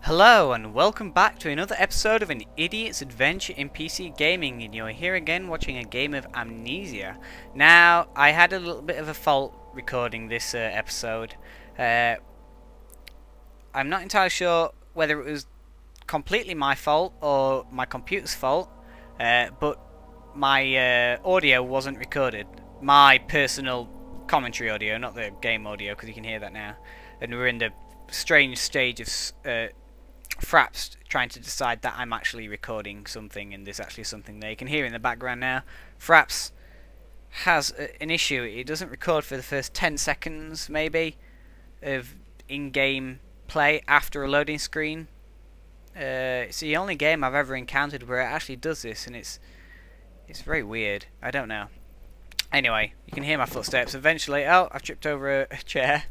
Hello and welcome back to another episode of An Idiot's Adventure in PC Gaming, and you're here again watching a game of Amnesia. Now, I had a little bit of a fault recording this episode. I'm not entirely sure whether it was completely my fault or my computer's fault, but my audio wasn't recorded. My personal commentary audio, not the game audio, because you can hear that now. And we're in the strange stage of Fraps trying to decide that I'm actually recording something and there's actually something there. You can hear in the background now. Fraps has an issue. It doesn't record for the first 10 seconds maybe of in-game play after a loading screen. It's the only game I've ever encountered where it actually does this, and it's very weird. I don't know. Anyway, you can hear my footsteps. Eventually, oh, I've tripped over a chair.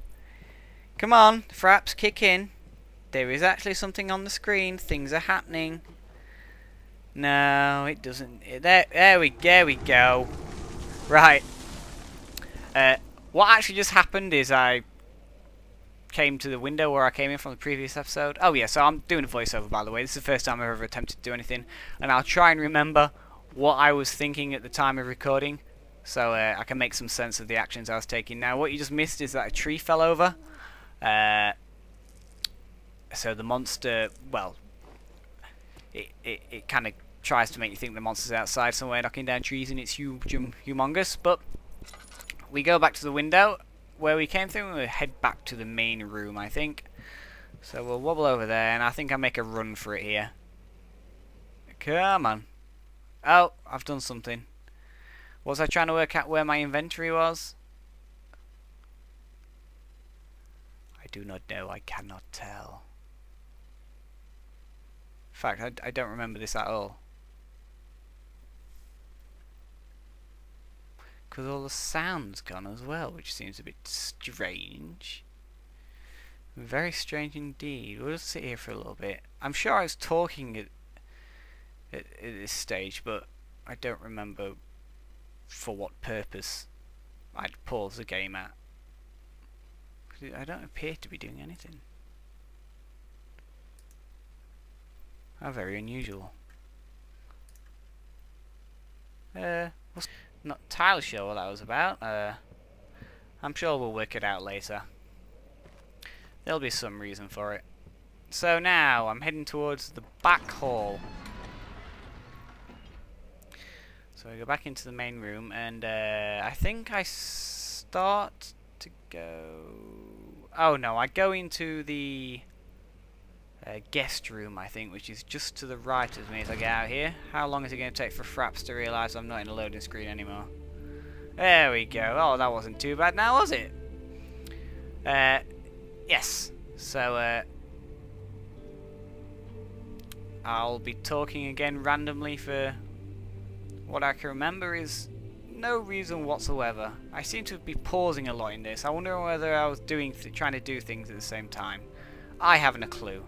Come on, Fraps, kick in. There is actually something on the screen. Things are happening. No, it doesn't. There we go. Right. What actually just happened is I came to the window where I came in from the previous episode. Oh yeah, so I'm doing a voiceover, by the way. This is the first time I've ever attempted to do anything, and I'll try and remember what I was thinking at the time of recording, so I can make some sense of the actions I was taking. Now, what you just missed is that a tree fell over. So the monster, well, it kind of tries to make you think the monster's outside somewhere knocking down trees, and it's humongous. But we go back to the window where we came through, and we'll head back to the main room, I think. So we'll wobble over there, and I think I make a run for it here. Come on. Oh, I've done something. Was I trying to work out where my inventory was? I do not know. I cannot tell. In fact, I don't remember this at all. Because all the sound's gone as well, which seems a bit strange. Very strange indeed. We'll just sit here for a little bit. I'm sure I was talking at this stage, but I don't remember for what purpose I'd pause the game at. I don't appear to be doing anything. How very unusual. Not entirely sure what that was about. I'm sure we'll work it out later. There'll be some reason for it. So now I'm heading towards the back hall. So I go back into the main room, and I think I start to go... Oh no, I go into the guest room, I think, which is just to the right of me as I get out here. How long is it going to take for Fraps to realise I'm not in a loading screen anymore? There we go. Oh, that wasn't too bad now, was it? Yes. So, I'll be talking again randomly for what I can remember is no reason whatsoever. I seem to be pausing a lot in this. I wonder whether I was trying to do things at the same time. I haven't a clue.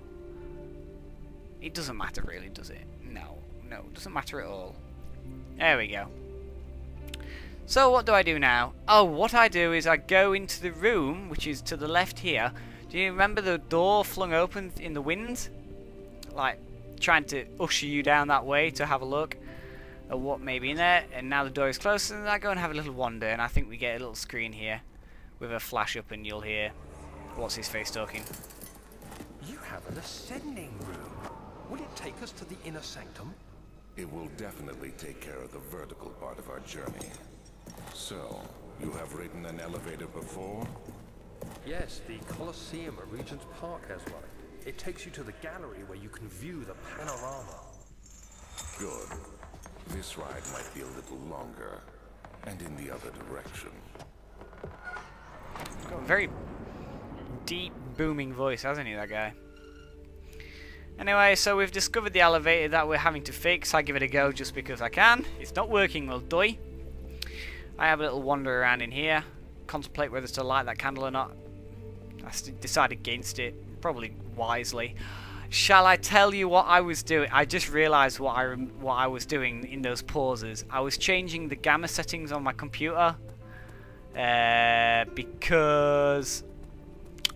It doesn't matter really, does it? No, it doesn't matter at all. There we go. So what do I do now? Oh, what I do is I go into the room, which is to the left here. Do you remember the door flung open in the wind? Like, trying to usher you down that way to have a look at what may be in there. And now the door is closed, and I go and have a little wander, and I think we get a little screen here with a flash up, and you'll hear what's his face talking. You have an ascending room. Will it take us to the inner sanctum? It will definitely take care of the vertical part of our journey. So, you have ridden an elevator before? Yes, the Colosseum at Regent's Park has one. It takes you to the gallery where you can view the panorama. Good. This ride might be a little longer, and in the other direction. Got a very deep, booming voice, hasn't he, that guy? Anyway, so we've discovered the elevator that we're having to fix. I give it a go just because I can. It's not working well, doy. I have a little wander around in here, contemplate whether to light that candle or not. I decide against it, probably wisely. Shall I tell you what I was doing? I just realised what I was doing in those pauses. I was changing the gamma settings on my computer because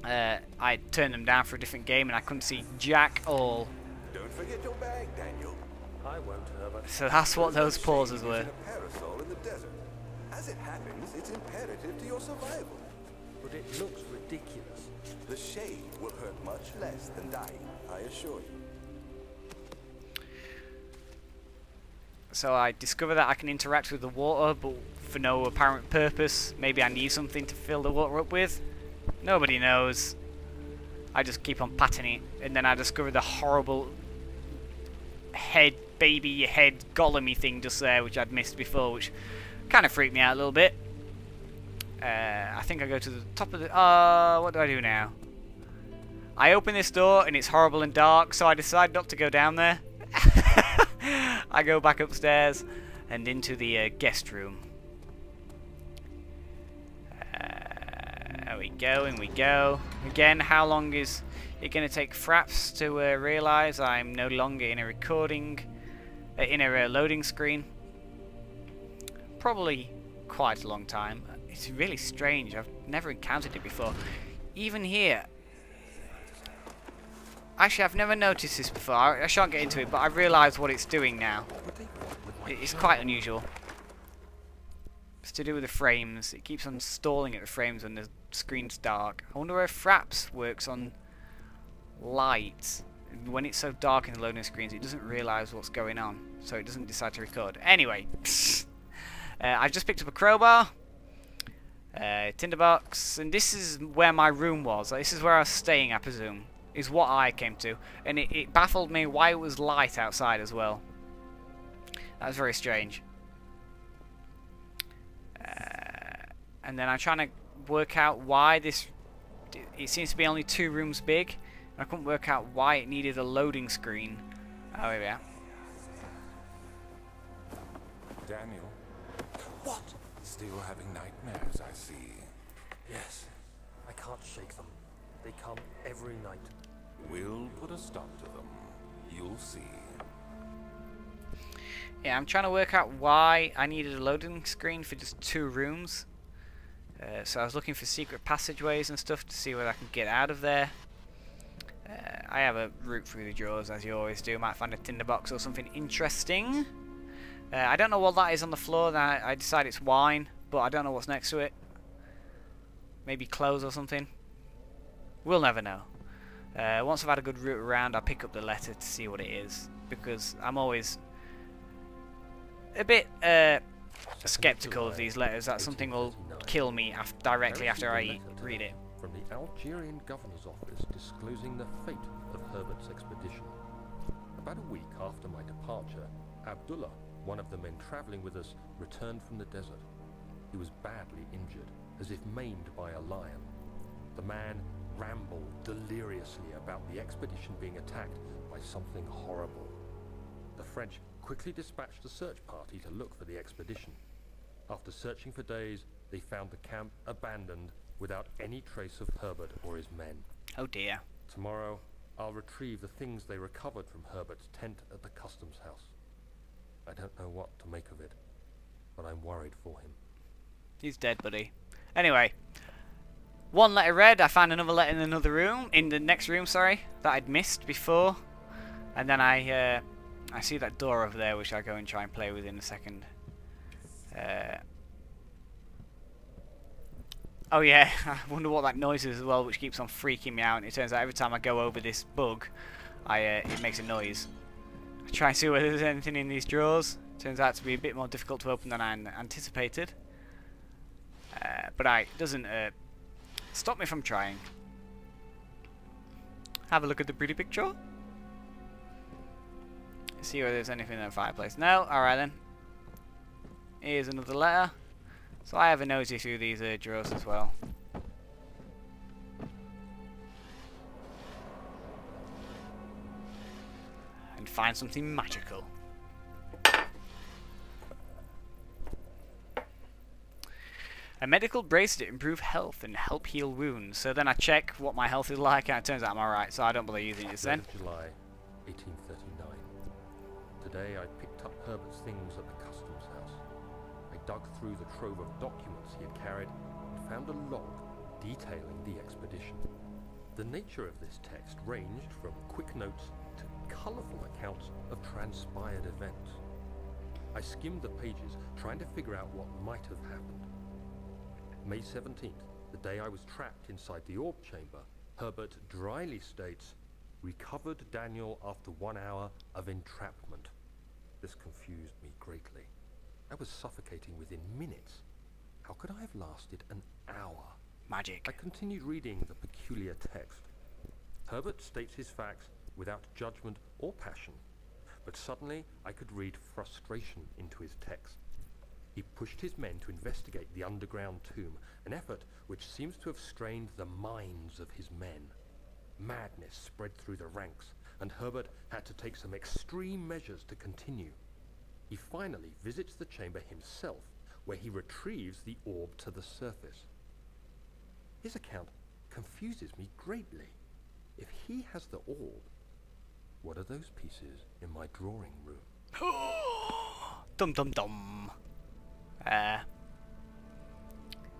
I turned them down for a different game and I couldn't see jack all. Don't forget your bag, Daniel. I won't, Herbert. So that's what those pauses were. A parasol in the desert. As it happens, it's imperative to your survival. But it looks ridiculous. The shade will hurt much less than dying, I assure you. So I discovered that I can interact with the water, but for no apparent purpose. Maybe I need something to fill the water up with. Nobody knows. I just keep on patting it, and then I discovered the horrible baby head golem-y thing just there, which I'd missed before, which kind of freaked me out a little bit. I think I go to the top of the... what do I do now? I open this door and it's horrible and dark, so I decide not to go down there. I go back upstairs and into the guest room. There we go, in we go. Again, how long is it going to take Fraps to realise I'm no longer in a recording, in a loading screen? Probably quite a long time. It's really strange. I've never encountered it before. Even here. Actually, I've never noticed this before. I shan't get into it, but I realise what it's doing now. It's quite unusual. It's to do with the frames. It keeps on stalling at the frames when the screen's dark. I wonder if Fraps works on light. When it's so dark in the loading screens, it doesn't realise what's going on, so it doesn't decide to record. Anyway, I've just picked up a crowbar, tinderbox, and this is where my room was. This is where I was staying, I presume, is what I came to. And it baffled me why it was light outside as well. That was very strange. And then I'm trying to work out why this... It seems to be only 2 rooms big. I couldn't work out why it needed a loading screen. Oh, here we are. Daniel? What? Still having nightmares, I see. Yes. I can't shake them. They come every night. We'll put a stop to them. You'll see. Yeah, I'm trying to work out why I needed a loading screen for just 2 rooms. So I was looking for secret passageways and stuff to see whether I can get out of there. I have a route through the drawers, as you always do. Might find a tinderbox or something interesting. I don't know what that is on the floor. I decide it's wine, but I don't know what's next to it. Maybe clothes or something. We'll never know. Once I've had a good route around, I'll pick up the letter to see what it is, because I'm always a bit skeptical of these letters that something will kill me directly after I read it. From the Algerian governor's office disclosing the fate of Herbert's expedition. About a week after my departure, Abdullah, one of the men traveling with us, returned from the desert. He was badly injured, as if maimed by a lion. The man rambled deliriously about the expedition being attacked by something horrible. The French quickly dispatched a search party to look for the expedition. After searching for days, they found the camp abandoned without any trace of Herbert or his men. Oh dear. Tomorrow, I'll retrieve the things they recovered from Herbert's tent at the customs house. I don't know what to make of it, but I'm worried for him. He's dead, buddy. Anyway, 1 letter read. I found another letter in another room, in the next room, sorry, that I'd missed before. And then I see that door over there, which I'll go and try and play with in a second. Oh yeah, I wonder what that noise is as well, which keeps on freaking me out. And it turns out every time I go over this bug, it makes a noise. I try and see whether there's anything in these drawers. Turns out to be a bit more difficult to open than I anticipated. But it doesn't stop me from trying. Have a look at the pretty picture. See whether there's anything in the fireplace. No? Alright then. Here's another letter. So I have a nosy through these drawers as well. And find something magical. A medical bracelet to improve health and help heal wounds. So then I check what my health is like and it turns out I'm alright, so I don't bother using it then. July 1839. Today I picked up Herbert's things at the customs house. I dug through the trove of documents he had carried and found a log detailing the expedition. The nature of this text ranged from quick notes to colourful accounts of transpired events. I skimmed the pages, trying to figure out what might have happened. May 17th, the day I was trapped inside the orb chamber, Herbert dryly states, "Recovered Daniel after 1 hour of entrapment." This confused me greatly. I was suffocating within minutes. How could I have lasted an hour? Magic. I continued reading the peculiar text. Herbert states his facts without judgment or passion, but suddenly I could read frustration into his text. He pushed his men to investigate the underground tomb, an effort which seems to have strained the minds of his men. Madness spread through the ranks, and Herbert had to take some extreme measures to continue. He finally visits the chamber himself, where he retrieves the orb to the surface. His account confuses me greatly. If he has the orb, what are those pieces in my drawing room? Dum dum dum.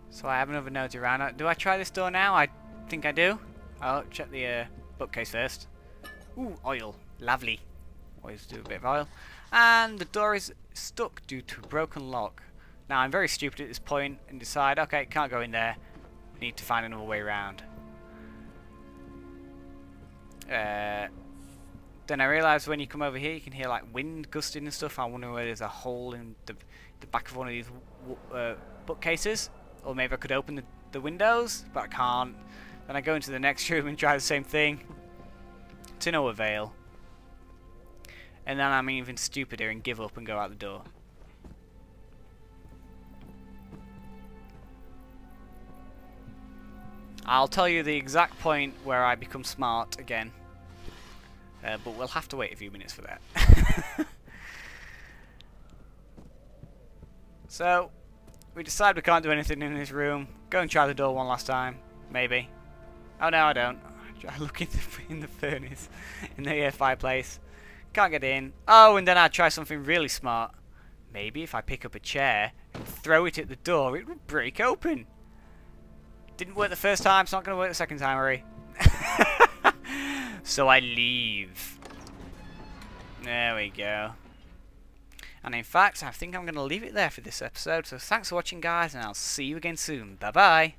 So I have another note around. Do I try this door now? I think I do. I'll check the bookcase first. Ooh, oil. Lovely. Always do a bit of oil. And the door is stuck due to a broken lock. Now I'm very stupid at this point and decide, okay, can't go in there. Need to find another way around. Then I realise when you come over here you can hear like wind gusting and stuff. I wonder whether there's a hole in the back of one of these bookcases. Or maybe I could open the windows, but I can't. Then I go into the next room and try the same thing. To no avail. And then I'm even stupider and give up and go out the door. I'll tell you the exact point where I become smart again. But we'll have to wait a few minutes for that. So, we decide we can't do anything in this room. Go and try the door one last time. Maybe. Oh no, I don't. I look in the furnace. In the fireplace. Can't get in. Oh, and then I'd try something really smart. Maybe if I pick up a chair and throw it at the door, it would break open. Didn't work the first time, it's not going to work the second time, Harry. So I leave. There we go. And in fact, I think I'm going to leave it there for this episode. So thanks for watching, guys, and I'll see you again soon. Bye-bye.